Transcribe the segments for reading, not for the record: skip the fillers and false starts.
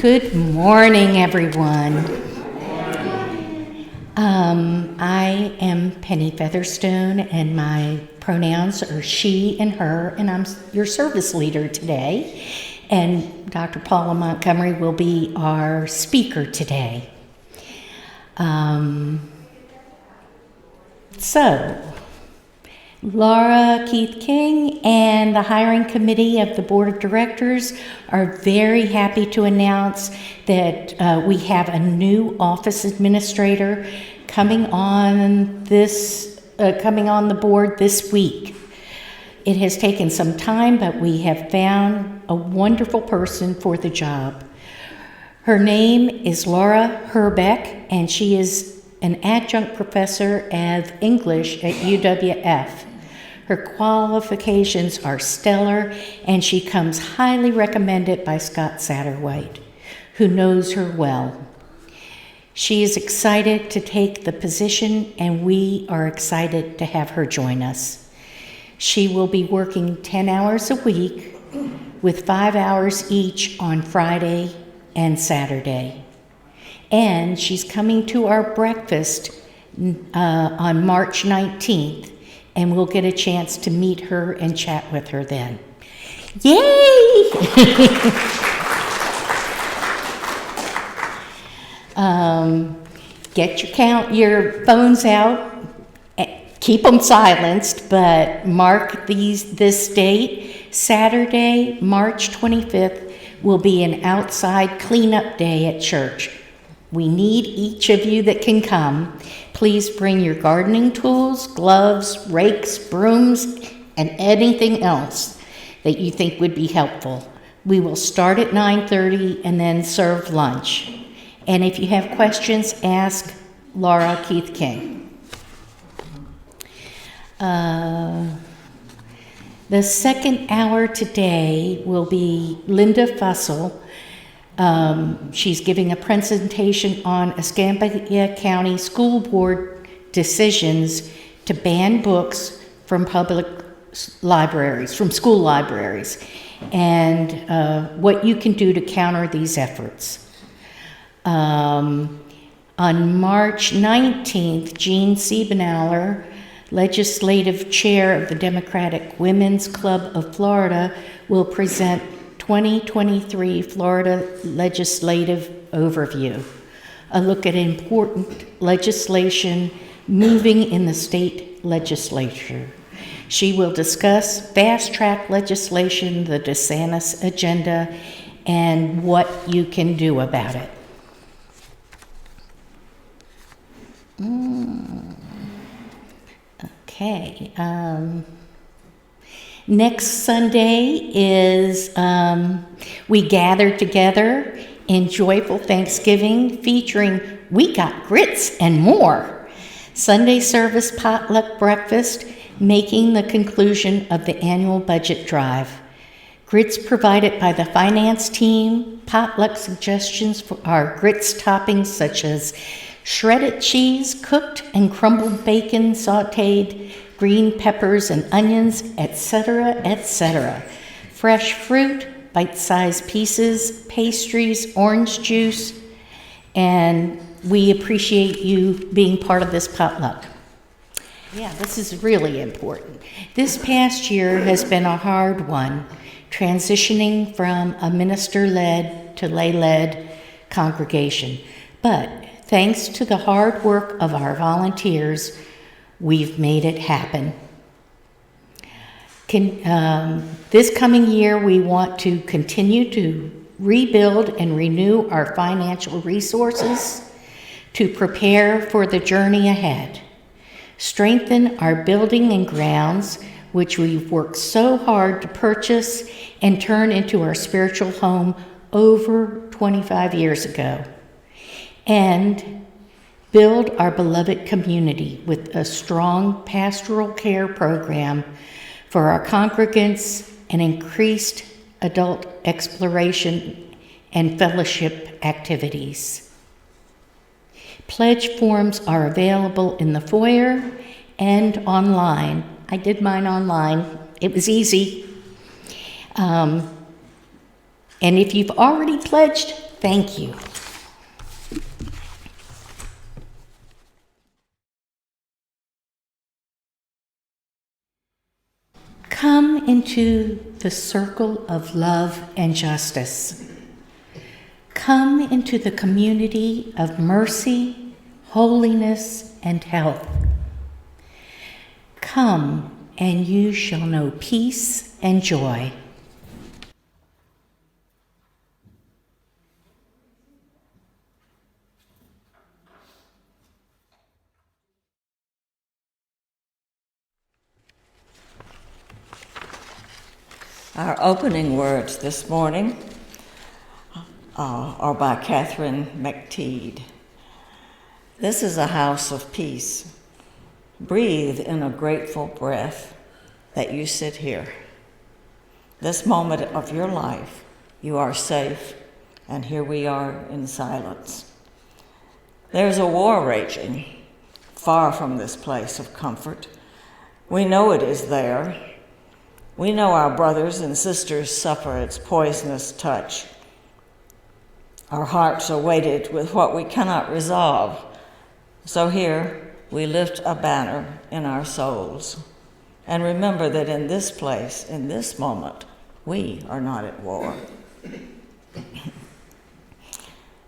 Good morning, everyone. I am Penny Featherstone, and my pronouns are she and her, and I'm your service leader today. And Dr. Paula Montgomery will be our speaker today. Laura Keith King and the hiring committee of the board of directors are very happy to announce that we have a new office administrator coming on the board this week. It has taken some time, but we have found a wonderful person for the job. Her name is Laura Herbeck, and she is an adjunct professor of English at UWF. Her qualifications are stellar, and she comes highly recommended by Scott Satterwhite, who knows her well. She is excited to take the position, and we are excited to have her join us. She will be working 10 hours a week with 5 hours each on Friday and Saturday. And she's coming to our breakfast on March 19th, and we'll get a chance to meet her and chat with her then. Yay! Get your phones out, keep them silenced, but mark this date. Saturday, March 25th, will be an outside cleanup day at church. We need each of you that can come. Please bring your gardening tools, gloves, rakes, brooms, and anything else that you think would be helpful. We will start at 9:30 and then serve lunch. And if you have questions, ask Laura Keith King. The second hour today will be Linda Fussell. She's giving a presentation on Escambia County School Board decisions to ban books from public libraries, from school libraries, and what you can do to counter these efforts. On March 19th, Jean Siebenauer, Legislative Chair of the Democratic Women's Club of Florida, will present 2023 Florida Legislative Overview, a look at important legislation moving in the state legislature. She will discuss fast-track legislation, the DeSantis agenda, and what you can do about it. Okay. Next Sunday is we gather together in joyful Thanksgiving featuring We Got Grits and More. Sunday service potluck breakfast, making the conclusion of the annual budget drive. Grits provided by the finance team. Potluck suggestions for our grits toppings such as shredded cheese, cooked and crumbled bacon, sautéed green peppers and onions, etc., etc. Fresh fruit, bite-sized pieces, pastries, orange juice, and we appreciate you being part of this potluck. Yeah, this is really important. This past year has been a hard one, transitioning from a minister-led to lay-led congregation. But thanks to the hard work of our volunteers, we've made it happen. This coming year, we want to continue to rebuild and renew our financial resources to prepare for the journey ahead. Strengthen our building and grounds, which we've worked so hard to purchase and turn into our spiritual home over 25 years ago. And build our beloved community with a strong pastoral care program for our congregants and increased adult exploration and fellowship activities. Pledge forms are available in the foyer and online. I did mine online. It was easy. And if you've already pledged, Thank you. Come into the circle of love and justice. Come into the community of mercy, holiness, and health. Come, and you shall know peace and joy. Our opening words this morning are by Catherine McTeed. This is a house of peace. Breathe in a grateful breath that you sit here. This moment of your life, you are safe, and here we are in silence. There's a war raging far from this place of comfort. We know it is there. We know our brothers and sisters suffer its poisonous touch. Our hearts are weighted with what we cannot resolve. So here we lift a banner in our souls and remember that in this place, in this moment, we are not at war.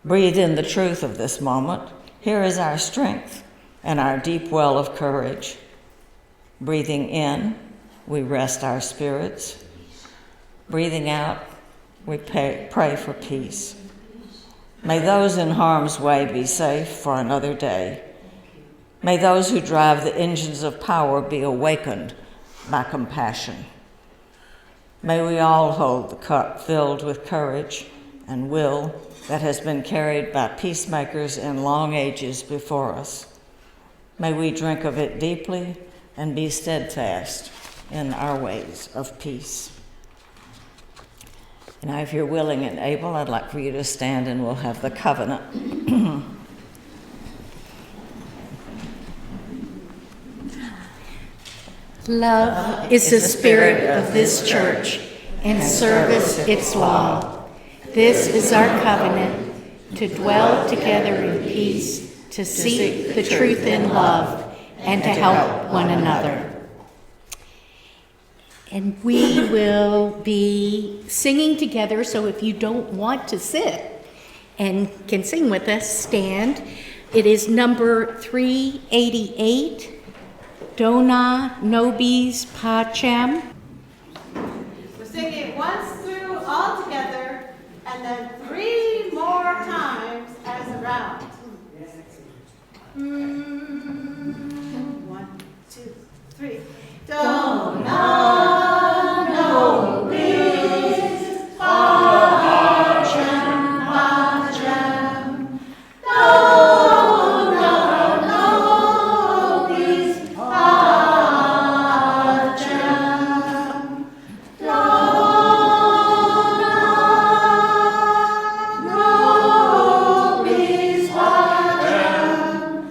Breathe in the truth of this moment. Here is our strength and our deep well of courage. Breathing in, we rest our spirits. Breathing out, we pray for peace. May those in harm's way be safe for another day. May those who drive the engines of power be awakened by compassion. May we all hold the cup filled with courage and will that has been carried by peacemakers in long ages before us. May we drink of it deeply and be steadfast in our ways of peace. Now, if you're willing and able, I'd like for you to stand and we'll have the covenant. Love is the spirit of this church, and service its law. This is our covenant, to dwell together in peace, to seek the truth in love, and to help one another. And we will be singing together, so if you don't want to sit and can sing with us, stand. It is number 388, Dona Nobis Pacem. We're singing it once through all together, and then 3 more times as a round. 1, 2, 3. Dona nobis pacem, pacem. Dona nobis pacem. Dona nobis pacem.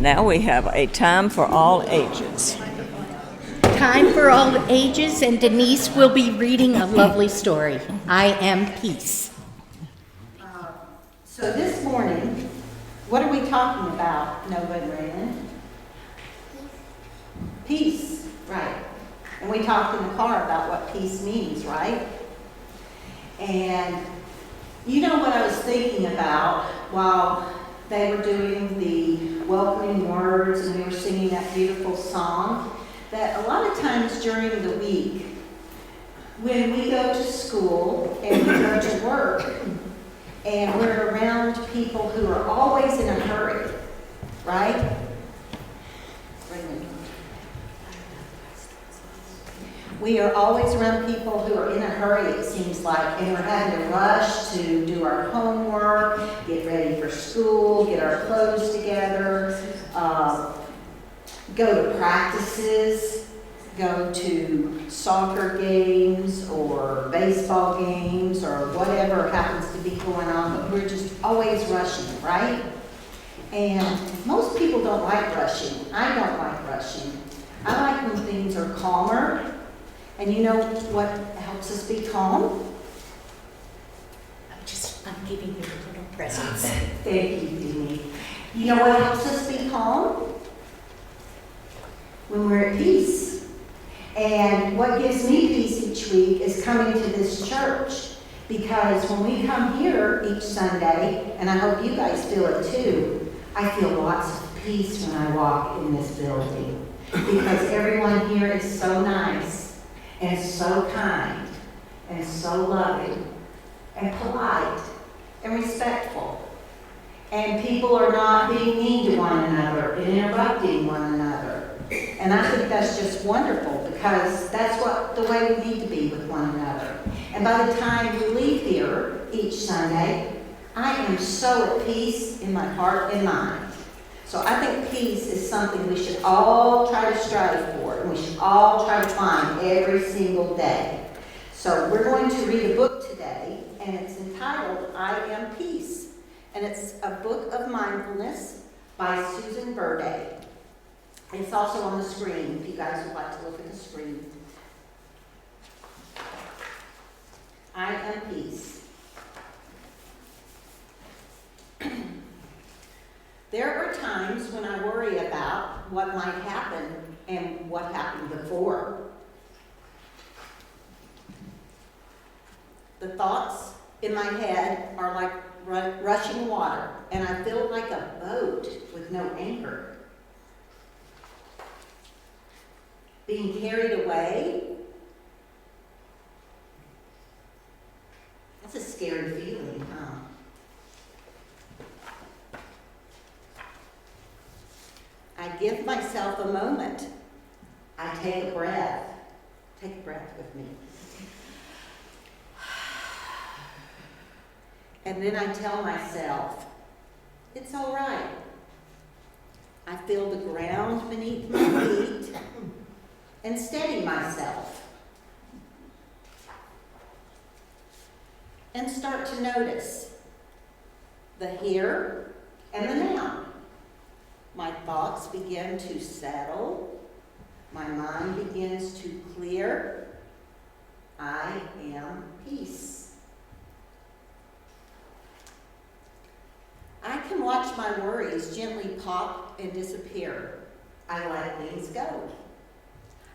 Now we have a time for all ages. Time for all ages, and Denise will be reading a lovely story. I am peace. So this morning, what are we talking about, Nova and Raymond? Peace, right. And we talked in the car about what peace means, right? And you know what I was thinking about while they were doing the welcoming words and we were singing that beautiful song? That a lot of times during the week, when we go to school and we go to work, and we're around people who are always in a hurry, right? We are always around people who are in a hurry, it seems like, and we're having to rush to do our homework, get ready for school, get our clothes together, go to practices, go to soccer games or baseball games or whatever happens to be going on, but we're just always rushing, right? And most people don't like rushing. I don't like rushing. I like when things are calmer. And you know what helps us be calm? I'm giving you a little presents. Thank you, Dee. You know what helps us be calm? When we're at peace. And what gives me peace each week is coming to this church. Because when we come here each Sunday, and I hope you guys feel it too, I feel lots of peace when I walk in this building. Because everyone here is so nice, and so kind, and so loving, and polite, and respectful. And people are not being mean to one another and interrupting one another. And I think that's just wonderful because that's the way we need to be with one another. And by the time we leave here each Sunday, I am so at peace in my heart and mind. So I think peace is something we should all try to strive for, and we should all try to find every single day. So we're going to read a book today, and it's entitled, I Am Peace. And it's a book of mindfulness by Susan Burde. It's also on the screen, if you guys would like to look at the screen. I Am Peace. There are times when I worry about what might happen and what happened before. The thoughts in my head are like rushing water, and I feel like a boat with no anchor. Being carried away, that's a scary feeling, huh? I give myself a moment. I take a breath. Take a breath with me. And then I tell myself, it's all right. I feel the ground beneath my feet and steady myself. And start to notice the here and the now. My thoughts begin to settle. My mind begins to clear. I am peace. I can watch my worries gently pop and disappear. I let things go.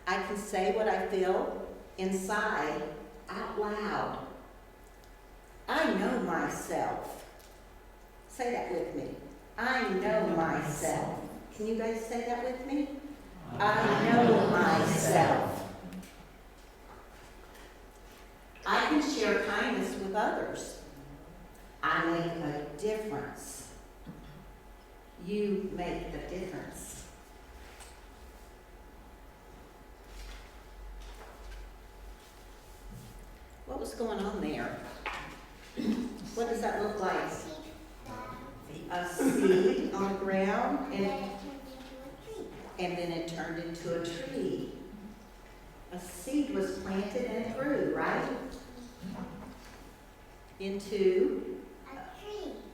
I can say what I feel inside out loud. I know myself. Say that with me. I know myself. Can you guys say that with me? I know myself. I can share kindness with others. I make a difference. You make the difference. What was going on there? What does that look like? A seed on the ground, and then it turned into a tree. A seed was planted and it grew, right? Into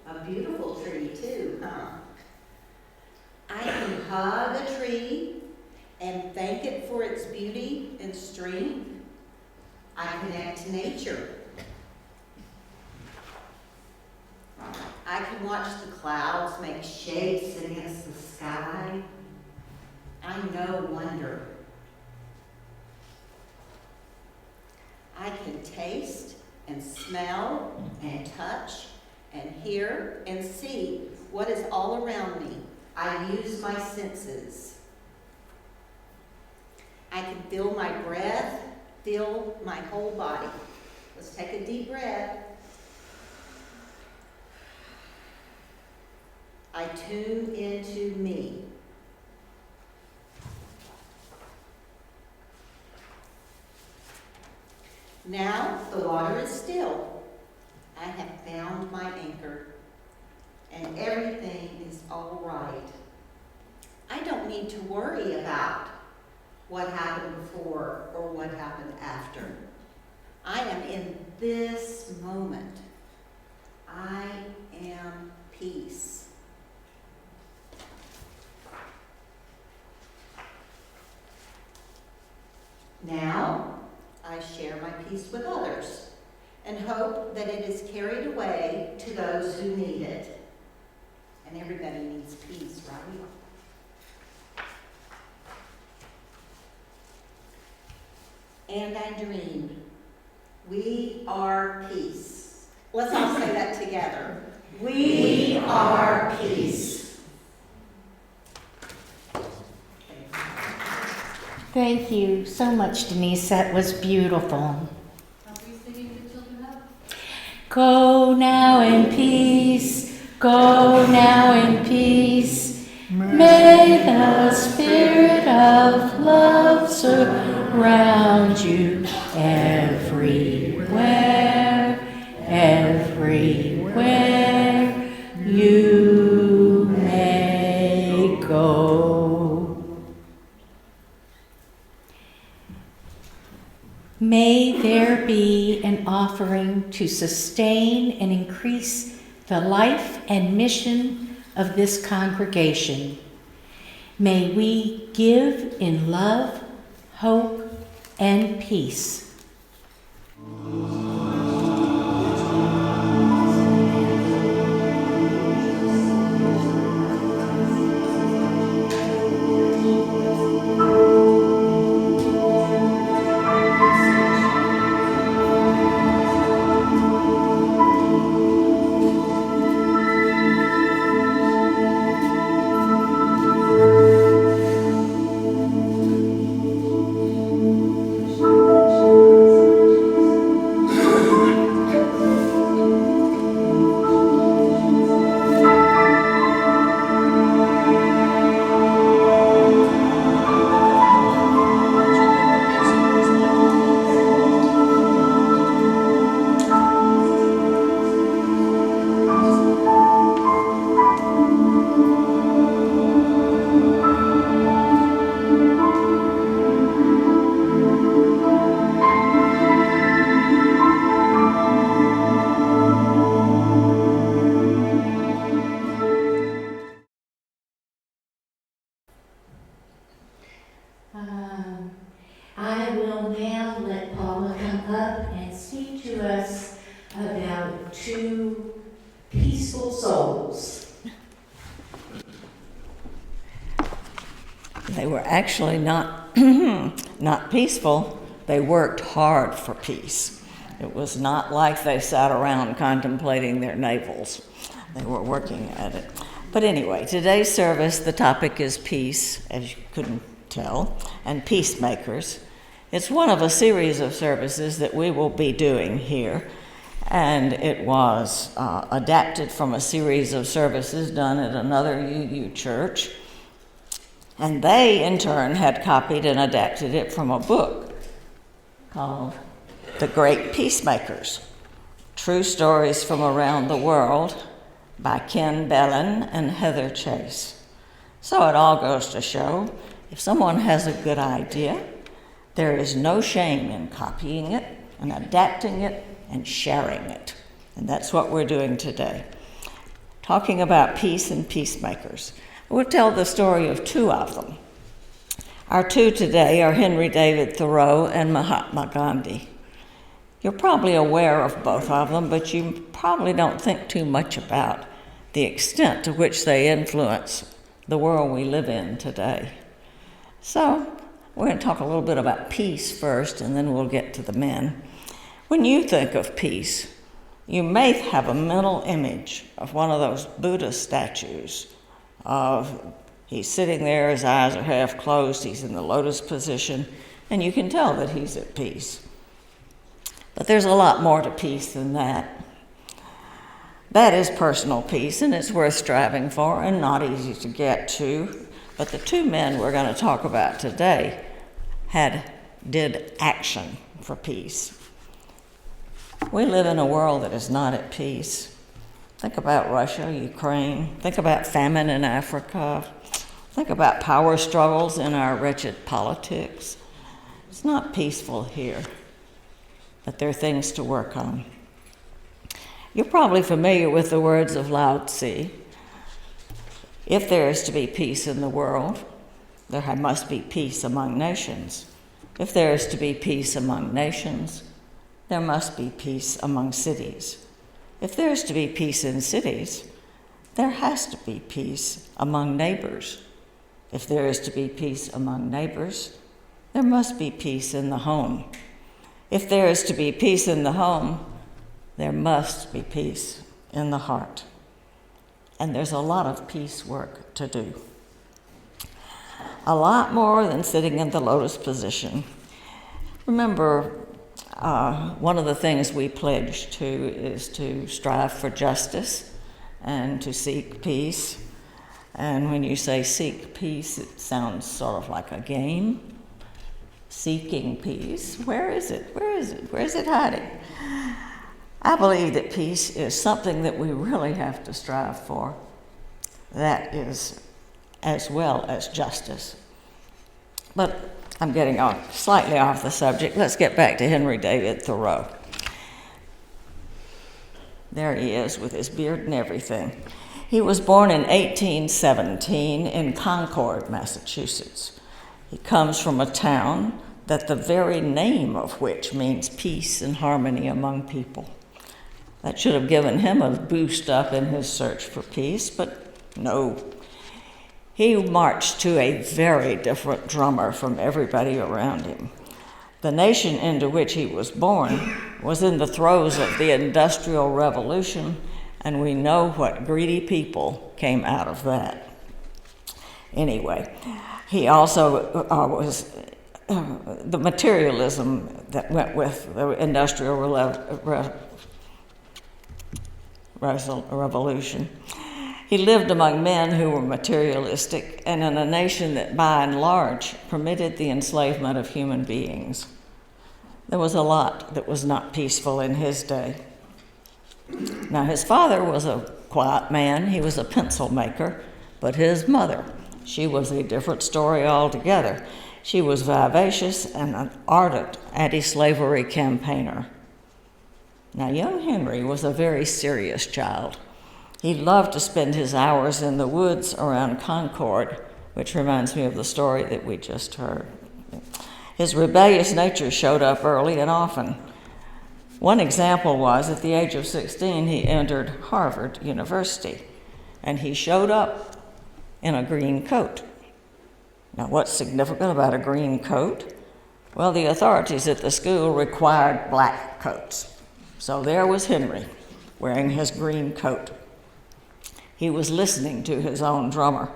a beautiful tree too, huh? I can hug a tree and thank it for its beauty and strength. I connect to nature. I can watch the clouds make shapes against the sky. I know wonder. I can taste and smell and touch and hear and see what is all around me. I use my senses. I can feel my breath, feel my whole body. Let's take a deep breath. I tune into me. Now the water is still. I have found my anchor, and everything is all right. I don't need to worry about what happened before or what happened after. I am in this moment. I am peace. Now, I share my peace with others and hope that it is carried away to those who need it. And everybody needs peace, right? And I dream. We are peace. Let's all say that together. We are peace. Thank you so much, Denise. That was beautiful. Go now in peace. Go now in peace. May the spirit of love surround you everywhere, everywhere you may go. May there be an offering to sustain and increase the life and mission of this congregation. May we give in love, hope, and peace. I will now let Paula come up and speak to us about two peaceful souls. They were actually not not peaceful. They worked hard for peace. It was not like they sat around contemplating their navels. They were working at it. But anyway, today's service, the topic is peace, as you couldn't tell, and peacemakers. It's one of a series of services that we will be doing here, and it was adapted from a series of services done at another UU church, and they, in turn, had copied and adapted it from a book called The Great Peacemakers, True Stories from Around the World by Ken Bellin and Heather Chase. So it all goes to show, if someone has a good idea, there is no shame in copying it and adapting it and sharing it. And that's what we're doing today. Talking about peace and peacemakers. We'll tell the story of two of them. Our two today are Henry David Thoreau and Mahatma Gandhi. You're probably aware of both of them, but you probably don't think too much about the extent to which they influence the world we live in today. So, we're going to talk a little bit about peace first, and then we'll get to the men. When you think of peace, you may have a mental image of one of those Buddha statues of he's sitting there, his eyes are half closed, he's in the lotus position, and you can tell that he's at peace. But there's a lot more to peace than that. That is personal peace, and it's worth striving for and not easy to get to. But the two men we're going to talk about today did action for peace. We live in a world that is not at peace. Think about Russia, Ukraine. Think about famine in Africa. Think about power struggles in our wretched politics. It's not peaceful here, but there are things to work on. You're probably familiar with the words of Lao Tzu. If there is to be peace in the world, there must be peace among nations. If there is to be peace among nations, there must be peace among cities. If there is to be peace in cities, there has to be peace among neighbors. If there is to be peace among neighbors, there must be peace in the home. If there is to be peace in the home, there must be peace in the heart. And there's a lot of peace work to do. A lot more than sitting in the lotus position. Remember, one of the things we pledge to is to strive for justice and to seek peace. And when you say seek peace, it sounds sort of like a game. Seeking peace, where is it? Where is it? Where is it hiding? I believe that peace is something that we really have to strive for. That is as well as justice. But I'm getting slightly off the subject. Let's get back to Henry David Thoreau. There he is with his beard and everything. He was born in 1817 in Concord, Massachusetts. He comes from a town that the very name of which means peace and harmony among people. That should have given him a boost up in his search for peace, but no. He marched to a very different drummer from everybody around him. The nation into which he was born was in the throes of the Industrial Revolution, and we know what greedy people came out of that. Anyway, he also was the materialism that went with the Industrial Revolution. He lived among men who were materialistic and in a nation that by and large permitted the enslavement of human beings. There was a lot that was not peaceful in his day. Now, his father was a quiet man. He was a pencil maker, but his mother, she was a different story altogether. She was vivacious and an ardent anti-slavery campaigner. Now, young Henry was a very serious child. He loved to spend his hours in the woods around Concord, which reminds me of the story that we just heard. His rebellious nature showed up early and often. One example was at the age of 16, he entered Harvard University, and he showed up in a green coat. Now, what's significant about a green coat? Well, the authorities at the school required black coats. So there was Henry, wearing his green coat. He was listening to his own drummer.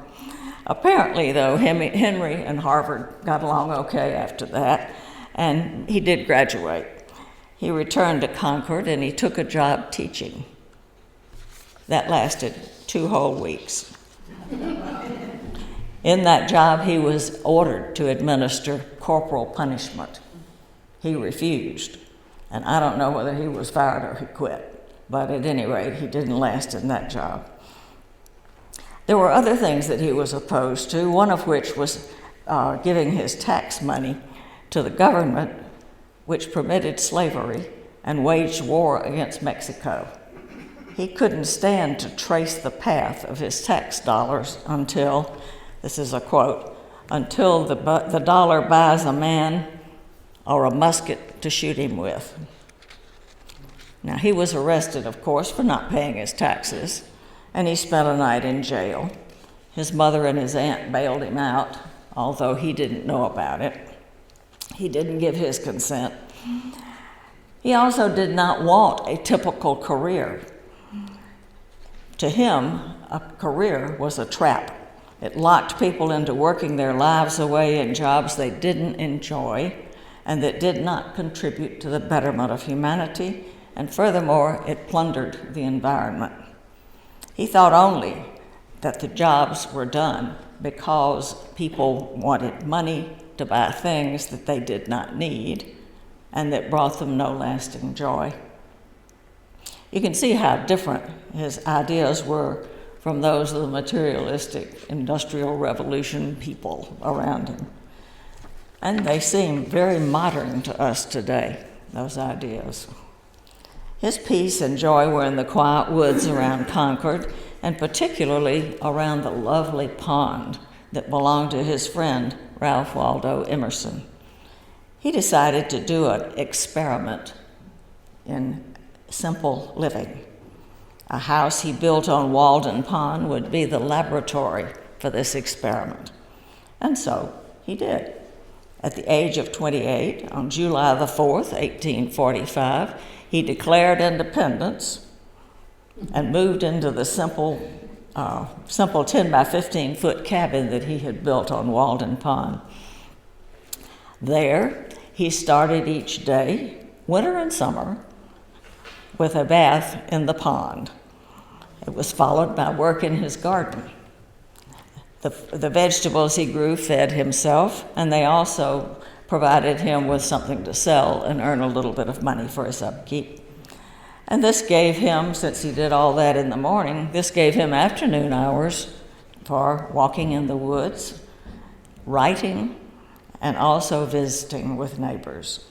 Apparently, though, Henry and Harvard got along okay after that, and he did graduate. He returned to Concord, and he took a job teaching. That lasted 2 whole weeks. In that job, he was ordered to administer corporal punishment. He refused, and I don't know whether he was fired or he quit, but at any rate, he didn't last in that job. There were other things that he was opposed to, one of which was giving his tax money to the government, which permitted slavery and waged war against Mexico. he couldn't stand to trace the path of his tax dollars until, this is a quote, until the dollar buys a man or a musket to shoot him with. Now, he was arrested, of course, for not paying his taxes, and he spent a night in jail. His mother and his aunt bailed him out, although he didn't know about it. He didn't give his consent. He also did not want a typical career. To him, a career was a trap. It locked people into working their lives away in jobs they didn't enjoy and that did not contribute to the betterment of humanity, and furthermore, it plundered the environment. He thought only that the jobs were done because people wanted money to buy things that they did not need and that brought them no lasting joy. You can see how different his ideas were from those of the materialistic Industrial Revolution people around him. And they seem very modern to us today, those ideas. His peace and joy were in the quiet woods around Concord, and particularly around the lovely pond that belonged to his friend, Ralph Waldo Emerson. He decided to do an experiment in simple living. A house he built on Walden Pond would be the laboratory for this experiment. And so he did. At the age of 28, on July the 4th, 1845, he declared independence and moved into the simple 10 by 15 foot cabin that he had built on Walden Pond. There, he started each day, winter and summer, with a bath in the pond. It was followed by work in his garden. The vegetables he grew fed himself, and they also provided him with something to sell and earn a little bit of money for his upkeep. And this gave him, since he did all that in the morning, this gave him afternoon hours for walking in the woods, writing, and also visiting with visitors.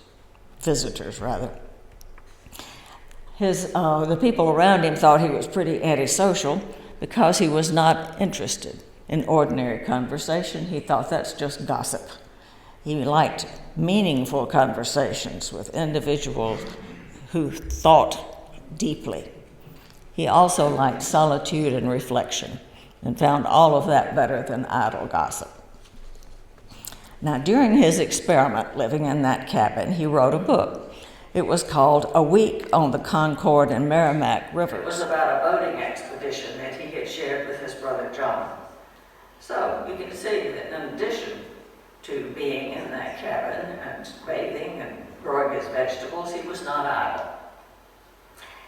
The people around him thought he was pretty antisocial because he was not interested in ordinary conversation. He thought that's just gossip. He liked meaningful conversations with individuals who thought deeply. He also liked solitude and reflection and found all of that better than idle gossip. Now, during his experiment living in that cabin, he wrote a book. It was called A Week on the Concord and Merrimack Rivers. It was about a boating expedition that he had shared with his brother John. So you can see that in addition to being in that cabin and bathing and growing his vegetables, he was not idle.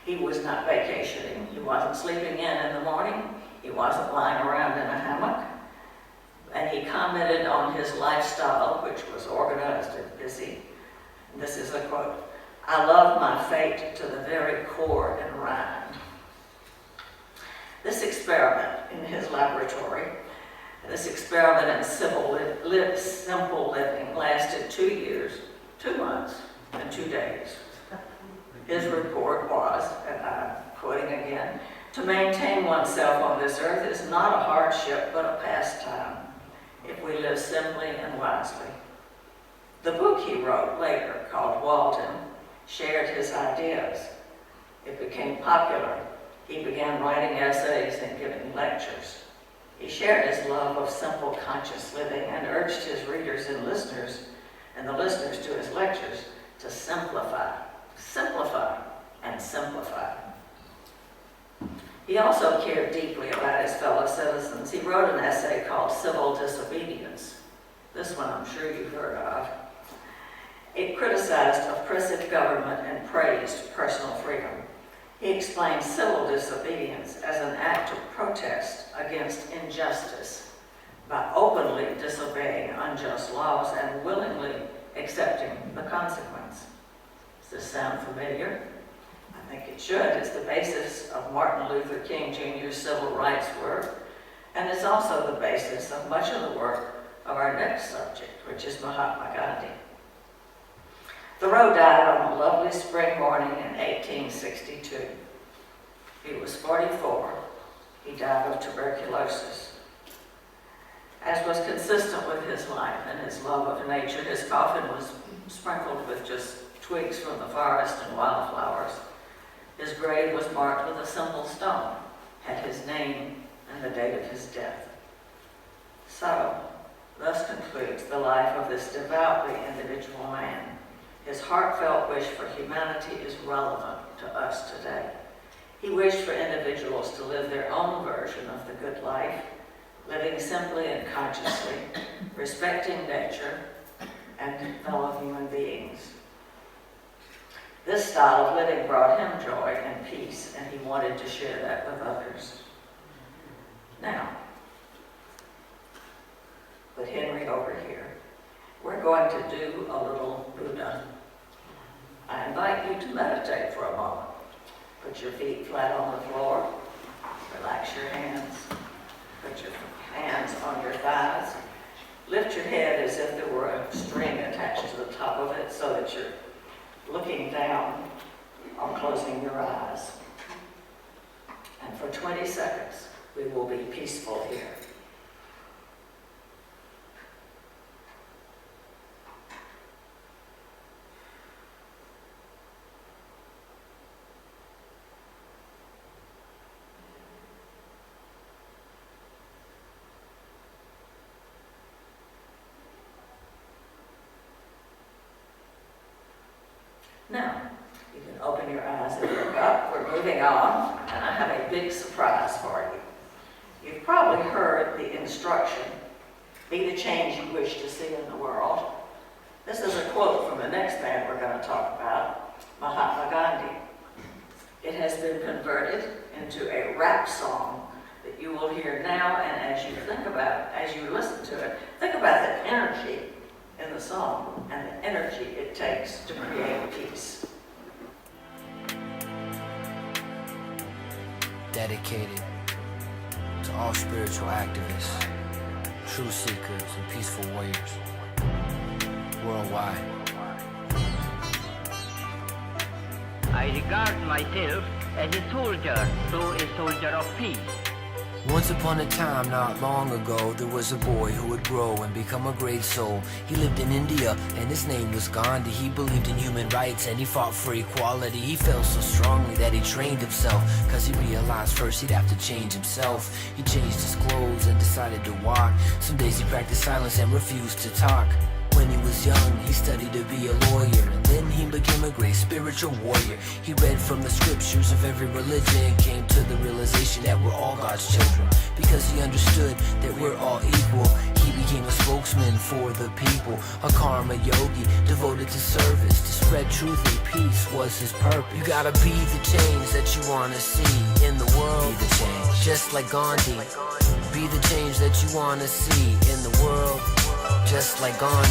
He was not vacationing. He wasn't sleeping in the morning. He wasn't lying around in a hammock. And he commented on his lifestyle, which was organized and busy. And this is a quote: "I love my fate to the very core and rind." This experiment in his laboratory, this experiment in simple living lasted 2 years, 2 months, and 2 days. His report was, and I'm quoting again, "To maintain oneself on this earth is not a hardship, but a pastime, if we live simply and wisely." The book he wrote later, called Walden, shared his ideas. It became popular. He began writing essays and giving lectures. He shared his love of simple, conscious living and urged his readers and the listeners to his lectures to simplify, and simplify. He also cared deeply about his fellow citizens. He wrote an essay called Civil Disobedience. This one I'm sure you've heard of. It criticized oppressive government and praised personal freedom. He explained civil disobedience as an act of protest against injustice by openly disobeying unjust laws and willingly accepting the consequence. Does this sound familiar? I think it should. It's the basis of Martin Luther King Jr.'s civil rights work, and it's also the basis of much of the work of our next subject, which is Mahatma Gandhi. Thoreau died on a lovely spring morning in 1862. He was 44. He died of tuberculosis. As was consistent with his life and his love of nature, his coffin was sprinkled with just twigs from the forest and wildflowers. His grave was marked with a simple stone, had his name and the date of his death. So, thus concludes the life of this devoutly individual man. His heartfelt wish for humanity is relevant to us today. He wished for individuals to live their own version of the good life, living simply and consciously, respecting nature and fellow human beings. This style of living brought him joy and peace, and he wanted to share that with others. Now, with Henry over here, we're going to do a little Buddha. I invite you to meditate for a moment. Put your feet flat on the floor. Relax your hands. Put your hands on your thighs. Lift your head as if there were a string attached to the top of it so that you're looking down or closing your eyes. And for 20 seconds, we will be peaceful here. Now, you can open your eyes and look up. We're moving on, and I have a big surprise for you. You've probably heard the instruction, be the change you wish to see in the world. This is a quote from the next man we're going to talk about, Mahatma Gandhi. It has been converted into a rap song that you will hear now, and as you think about it, as you listen to it, think about the energy in the song and the energy it takes to create peace. Dedicated to all spiritual activists, truth seekers, and peaceful warriors worldwide. I regard myself as a soldier, though a soldier of peace. Once upon a time, not long ago, there was a boy who would grow and become a great soul. He lived in India, and his name was Gandhi. He believed in human rights, and he fought for equality. He felt so strongly that he trained himself, cause he realized first he'd have to change himself. He changed his clothes and decided to walk. Some days he practiced silence and refused to talk. When he was young, he studied to be a lawyer, and then he became a great spiritual warrior. He read from the scriptures of every religion and came to the realization that we're all God's children. Because he understood that we're all equal, he became a spokesman for the people, a karma yogi devoted to service, to spread truth and peace was his purpose. You gotta be the change that you wanna see in the world. Be the change, just like Gandhi. Be the change that you wanna see in the world, just like Gandhi.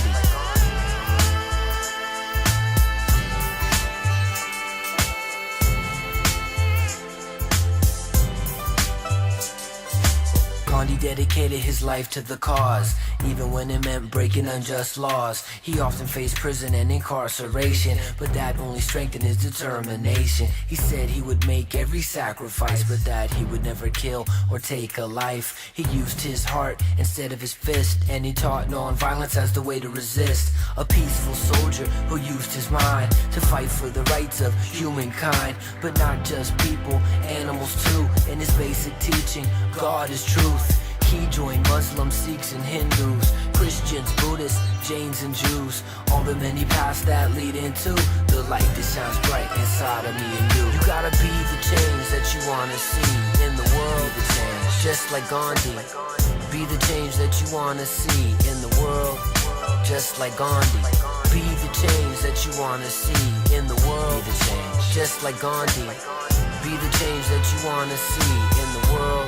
Gandhi dedicated his life to the cause, even when it meant breaking unjust laws. He often faced prison and incarceration, but that only strengthened his determination. He said he would make every sacrifice, but that he would never kill or take a life. He used his heart instead of his fist, and he taught non-violence as the way to resist. A peaceful soldier who used his mind to fight for the rights of humankind, but not just people, animals too. In his basic teaching, God is truth. He joined Muslims, Sikhs, and Hindus, Christians, Buddhists, Jains, and Jews. All the many paths that lead into the light that shines bright inside of me and you. You gotta be the change that you wanna see in the world. Be the change, just like Gandhi. Be the change that you wanna see in the world, just like Gandhi. Be the change that you wanna see in the world. Be the change, just like Gandhi. Be the change that you wanna see in the world,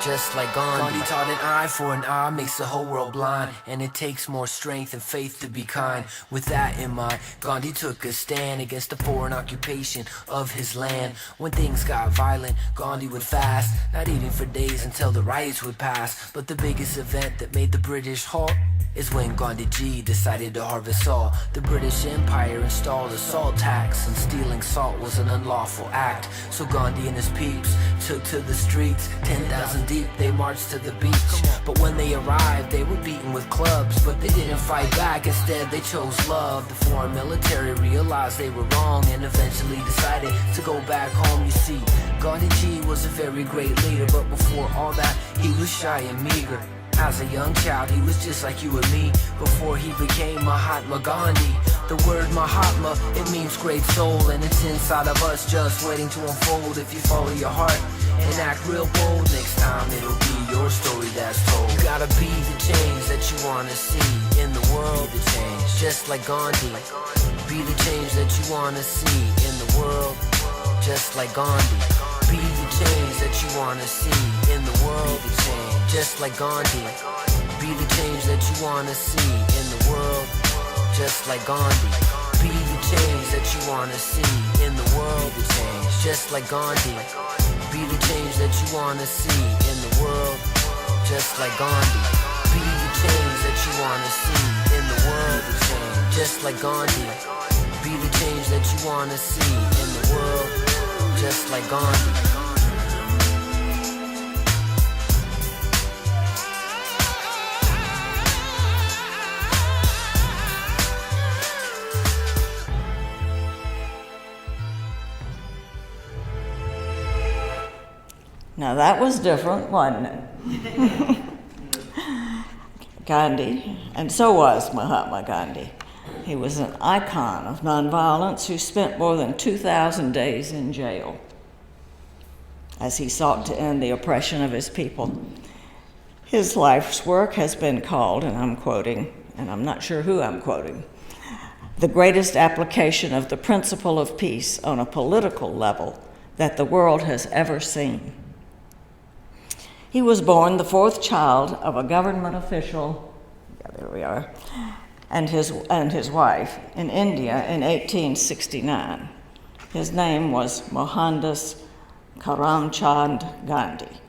just like Gandhi. Gandhi taught an eye for an eye makes the whole world blind, and it takes more strength and faith to be kind. With that in mind, Gandhi took a stand against the foreign occupation of his land. When things got violent, Gandhi would fast, not eating for days until the riots would pass. But the biggest event that made the British halt is when Gandhi G decided to harvest salt. The British Empire installed a salt tax, and stealing salt was an unlawful act. So Gandhi and his peeps took to the streets, 10,000 deep, they marched to the beach. But when they arrived, they were beaten with clubs, but they didn't fight back, instead they chose love. The foreign military realized they were wrong, and eventually decided to go back home. You see, Gandhi G was a very great leader, but before all that, he was shy and meager. As a young child, he was just like you and me before he became Mahatma Gandhi. The word Mahatma, it means great soul, and it's inside of us just waiting to unfold. If you follow your heart and act real bold, next time it'll be your story that's told. You gotta be the change that you wanna see in the world. Be the change, just like Gandhi. Be the change that you wanna see in the world, just like Gandhi. Be the change that you wanna see in the world. Be the change, just like Gandhi. Be the change that you wanna see in the world, just like Gandhi. Be the change that you wanna see in the world. Be the change, just like Gandhi. Be the change that you wanna see in the world, just like Gandhi. Be the change that you wanna see in the world. Be the change, just like Gandhi. Be the change that you wanna see in the world, just like Gandhi. Now that was different, wasn't it? Gandhi, and so was Mahatma Gandhi. He was an icon of nonviolence who spent more than 2,000 days in jail as he sought to end the oppression of his people. His life's work has been called, and I'm quoting, and I'm not sure who I'm quoting, the greatest application of the principle of peace on a political level that the world has ever seen. He was born the fourth child of a government official, there we are, and his wife in India in 1869. His name was Mohandas Karamchand Gandhi,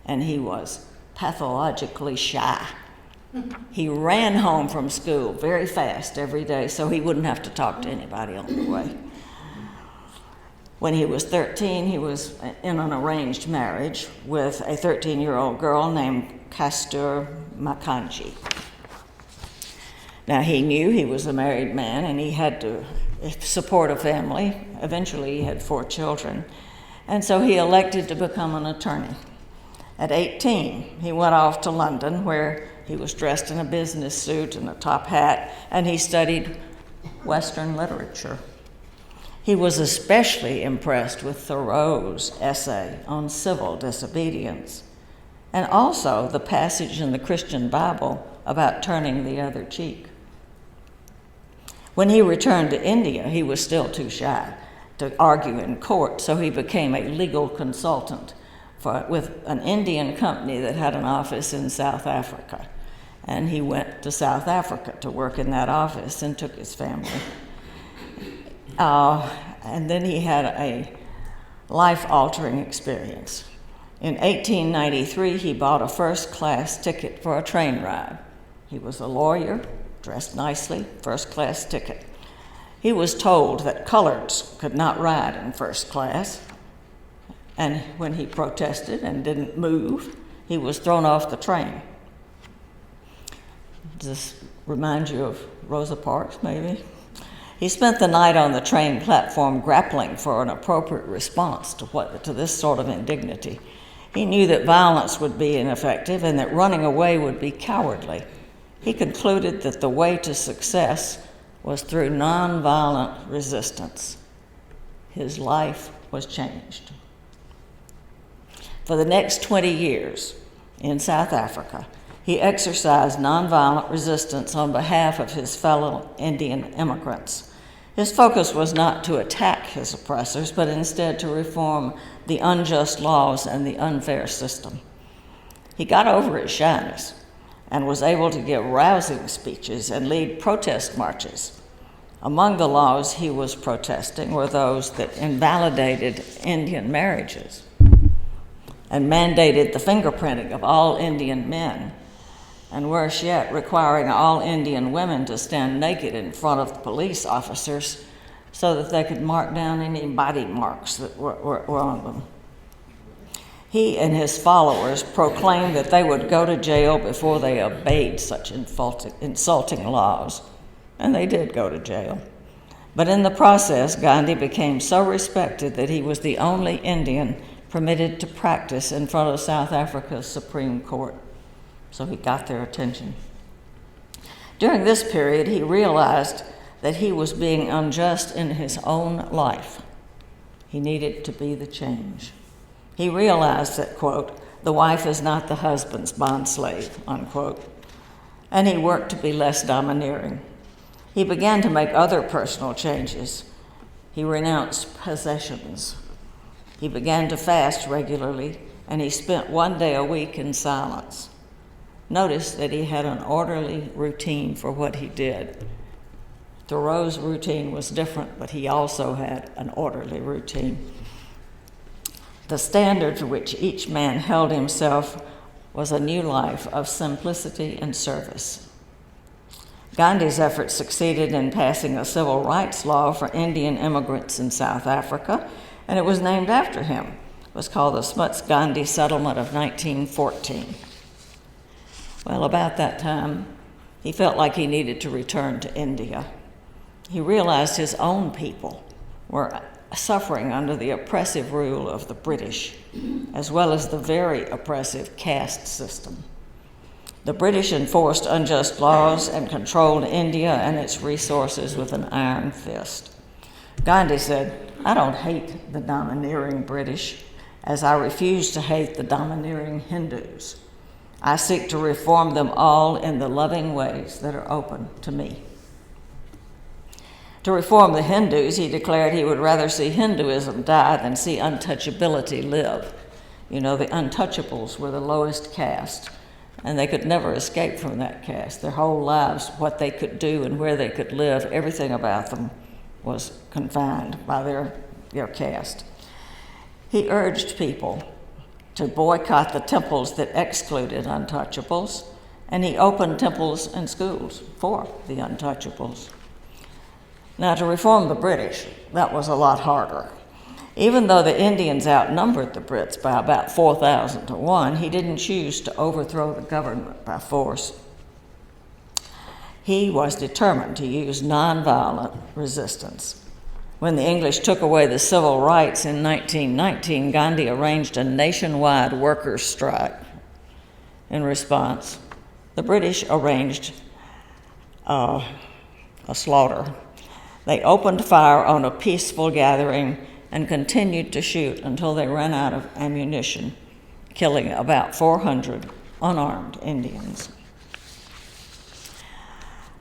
and he was pathologically shy. He ran home from school very fast every day so he wouldn't have to talk to anybody on the way. When he was 13, he was in an arranged marriage with a 13-year-old girl named Kastur Makanji. Now, he knew he was a married man and he had to support a family. Eventually, he had 4 children, and so he elected to become an attorney. At 18, he went off to London, where he was dressed in a business suit and a top hat, and he studied Western literature. He was especially impressed with Thoreau's essay on civil disobedience, and also the passage in the Christian Bible about turning the other cheek. When he returned to India, he was still too shy to argue in court, so he became a legal consultant with an Indian company that had an office in South Africa. And he went to South Africa to work in that office and took his family. And then he had a life-altering experience. In 1893, he bought a first-class ticket for a train ride. He was a lawyer, dressed nicely, first-class ticket. He was told that coloreds could not ride in first class, and when he protested and didn't move, he was thrown off the train. Does this remind you of Rosa Parks, maybe? He spent the night on the train platform grappling for an appropriate response to this sort of indignity. He knew that violence would be ineffective and that running away would be cowardly. He concluded that the way to success was through nonviolent resistance. His life was changed. For the next 20 years in South Africa, he exercised nonviolent resistance on behalf of his fellow Indian immigrants. His focus was not to attack his oppressors, but instead to reform the unjust laws and the unfair system. he got over his shyness and was able to give rousing speeches and lead protest marches. Among the laws he was protesting were those that invalidated Indian marriages and mandated the fingerprinting of all Indian men, and worse yet, requiring all Indian women to stand naked in front of police officers so that they could mark down any body marks that were on them. He and his followers proclaimed that they would go to jail before they obeyed such insulting laws, and they did go to jail. But in the process, Gandhi became so respected that he was the only Indian permitted to practice in front of South Africa's Supreme Court. So he got their attention. During this period, he realized that he was being unjust in his own life. He needed to be the change. He realized that, quote, the wife is not the husband's bondslave, unquote, and he worked to be less domineering. He began to make other personal changes. He renounced possessions. He began to fast regularly, and he spent one day a week in silence. Notice that he had an orderly routine for what he did. Thoreau's routine was different, but he also had an orderly routine. The standard to which each man held himself was a new life of simplicity and service. Gandhi's efforts succeeded in passing a civil rights law for Indian immigrants in South Africa, and it was named after him. It was called the Smuts-Gandhi Settlement of 1914. Well, about that time, he felt like he needed to return to India. He realized his own people were suffering under the oppressive rule of the British, as well as the very oppressive caste system. The British enforced unjust laws and controlled India and its resources with an iron fist. Gandhi said, I don't hate the domineering British, as I refuse to hate the domineering Hindus. I seek to reform them all in the loving ways that are open to me. To reform the Hindus, he declared he would rather see Hinduism die than see untouchability live. You know, the untouchables were the lowest caste, and they could never escape from that caste. Their whole lives, what they could do and where they could live, everything about them was confined by their caste. He urged people to boycott the temples that excluded untouchables, and he opened temples and schools for the untouchables. Now, to reform the British, that was a lot harder. Even though the Indians outnumbered the Brits by about 4,000 to 1, he didn't choose to overthrow the government by force. He was determined to use nonviolent resistance. When the English took away the civil rights in 1919, Gandhi arranged a nationwide workers' strike. In response, the British arranged a slaughter. They opened fire on a peaceful gathering and continued to shoot until they ran out of ammunition, killing about 400 unarmed Indians.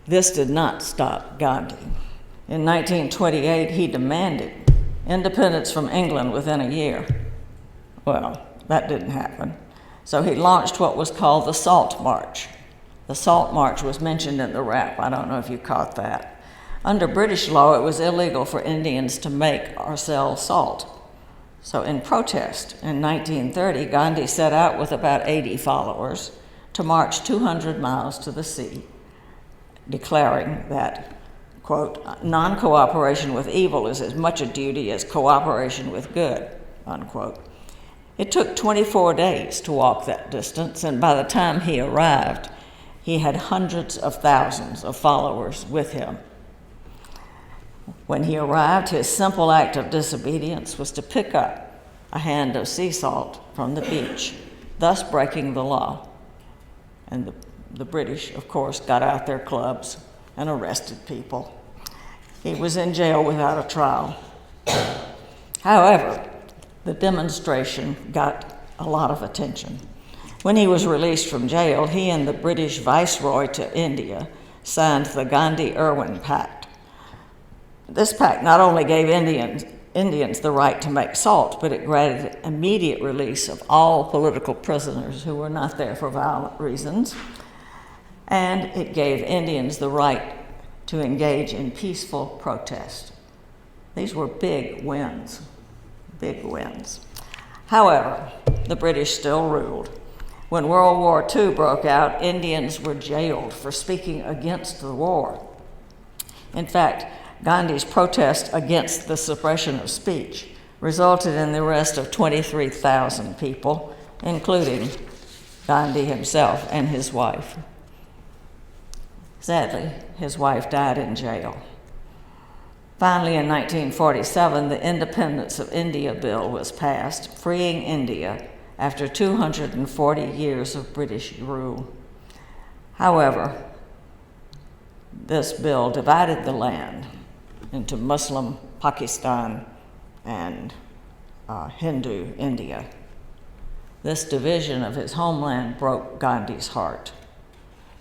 This did not stop Gandhi. In 1928, he demanded independence from England within a year. Well, that didn't happen. So he launched what was called the Salt March. The Salt March was mentioned in the rap. I don't know if you caught that. Under British law, it was illegal for Indians to make or sell salt. So in protest, in 1930, Gandhi set out with about 80 followers to march 200 miles to the sea, declaring that, quote, non-cooperation with evil is as much a duty as cooperation with good, unquote. It took 24 days to walk that distance, and by the time he arrived, he had hundreds of thousands of followers with him. When he arrived, his simple act of disobedience was to pick up a hand of sea salt from the beach, thus breaking the law. And the British, of course, got out their clubs and arrested people. He was in jail without a trial. However, the demonstration got a lot of attention. When he was released from jail, he and the British Viceroy to India signed the Gandhi-Irwin Pact. This pact not only gave Indians the right to make salt, but it granted immediate release of all political prisoners who were not there for violent reasons. And it gave Indians the right to engage in peaceful protest. These were big wins, big wins. However, the British still ruled. When World War II broke out, Indians were jailed for speaking against the war. In fact, Gandhi's protest against the suppression of speech resulted in the arrest of 23,000 people, including Gandhi himself and his wife. Sadly, his wife died in jail. Finally, in 1947, the Independence of India Bill was passed, freeing India after 240 years of British rule. However, this bill divided the land into Muslim Pakistan and Hindu India. This division of his homeland broke Gandhi's heart.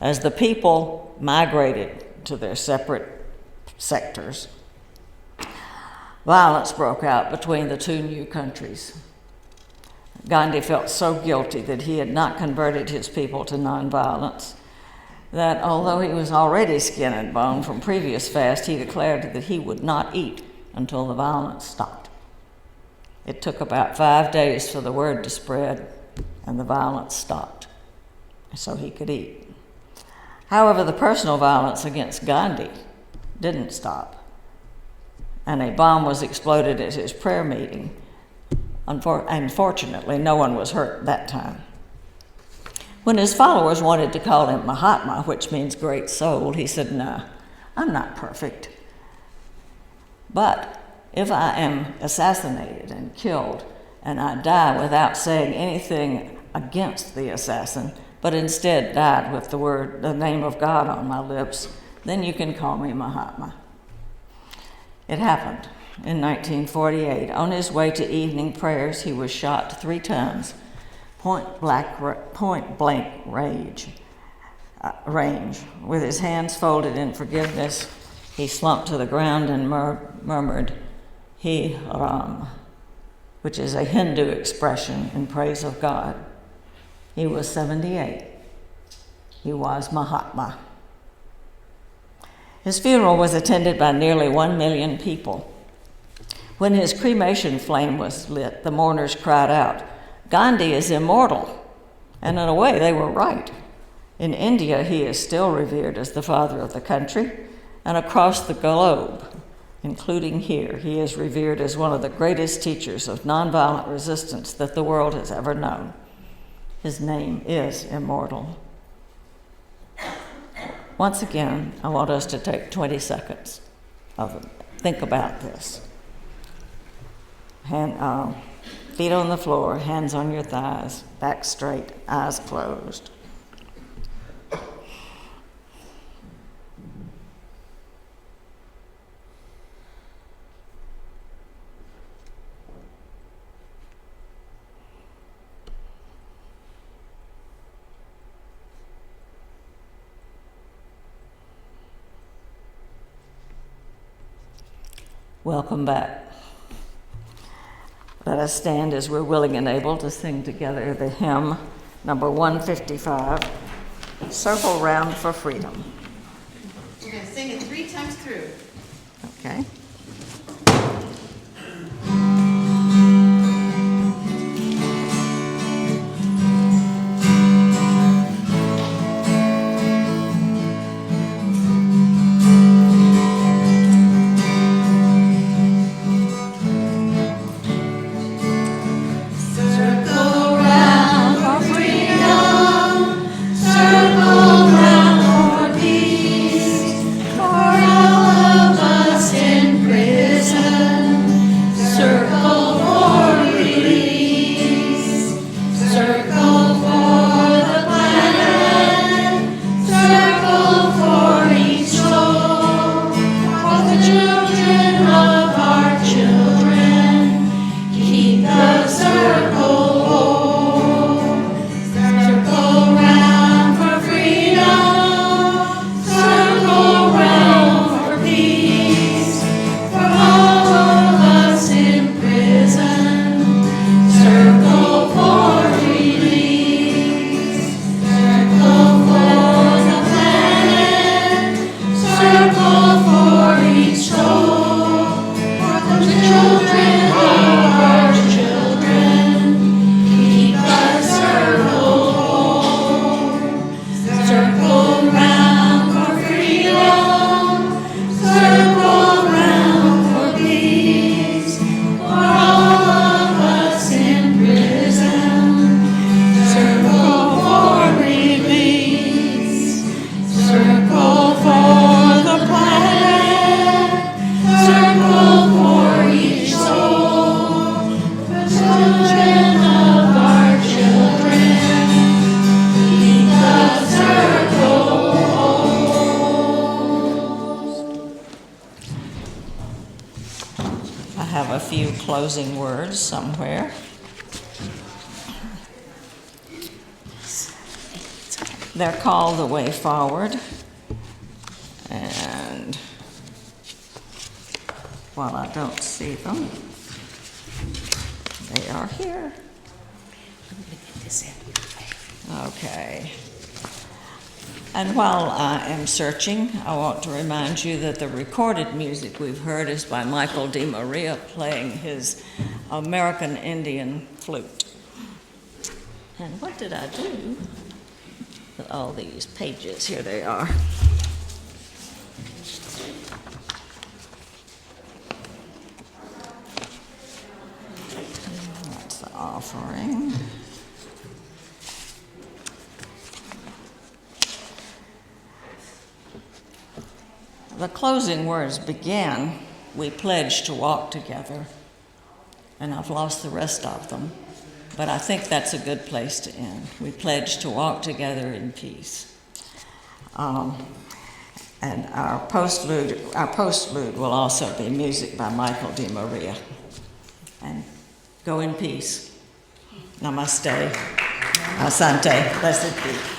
As the people migrated to their separate sectors, violence broke out between the two new countries. Gandhi felt so guilty that he had not converted his people to nonviolence that although he was already skin and bone from previous fast, he declared that he would not eat until the violence stopped. It took about 5 days for the word to spread, and the violence stopped, so he could eat. However, the personal violence against Gandhi didn't stop, and a bomb was exploded at his prayer meeting. Unfortunately, no one was hurt that time. When his followers wanted to call him Mahatma, which means great soul, he said, "No, I'm not perfect. But if I am assassinated and killed, and I die without saying anything against the assassin, but instead died with the name of God on my lips, then you can call me Mahatma." It happened in 1948. On his way to evening prayers, he was shot 3 times, point blank range. With his hands folded in forgiveness, he slumped to the ground and murmured, "He Ram," which is a Hindu expression in praise of God. He was 78. He was Mahatma. His funeral was attended by nearly 1 million people. When his cremation flame was lit, the mourners cried out, "Gandhi is immortal." And in a way, they were right. In India, he is still revered as the father of the country, and across the globe, including here, he is revered as one of the greatest teachers of nonviolent resistance that the world has ever known. His name is immortal. Once again, I want us to take 20 seconds think about this. Feet on the floor, hands on your thighs, back straight, eyes closed. Welcome back. Let us stand as we're willing and able to sing together the hymn, number 155, Circle Round for Freedom. We're going to sing it 3 times through. Okay. For all of us in closing words somewhere. They're called The Way Forward. And while I don't see them, they are here. Okay. And while I am searching, I want to remind you that the recorded music we've heard is by Michael DiMaria playing his American Indian flute. And what did I do with all these pages? Here they are. That's the offering. The closing words began, "We pledge to walk together," and I've lost the rest of them, but I think that's a good place to end. We pledge to walk together in peace. And our postlude will also be music by Michael DiMaria. And go in peace. Namaste. Asante. Blessed be.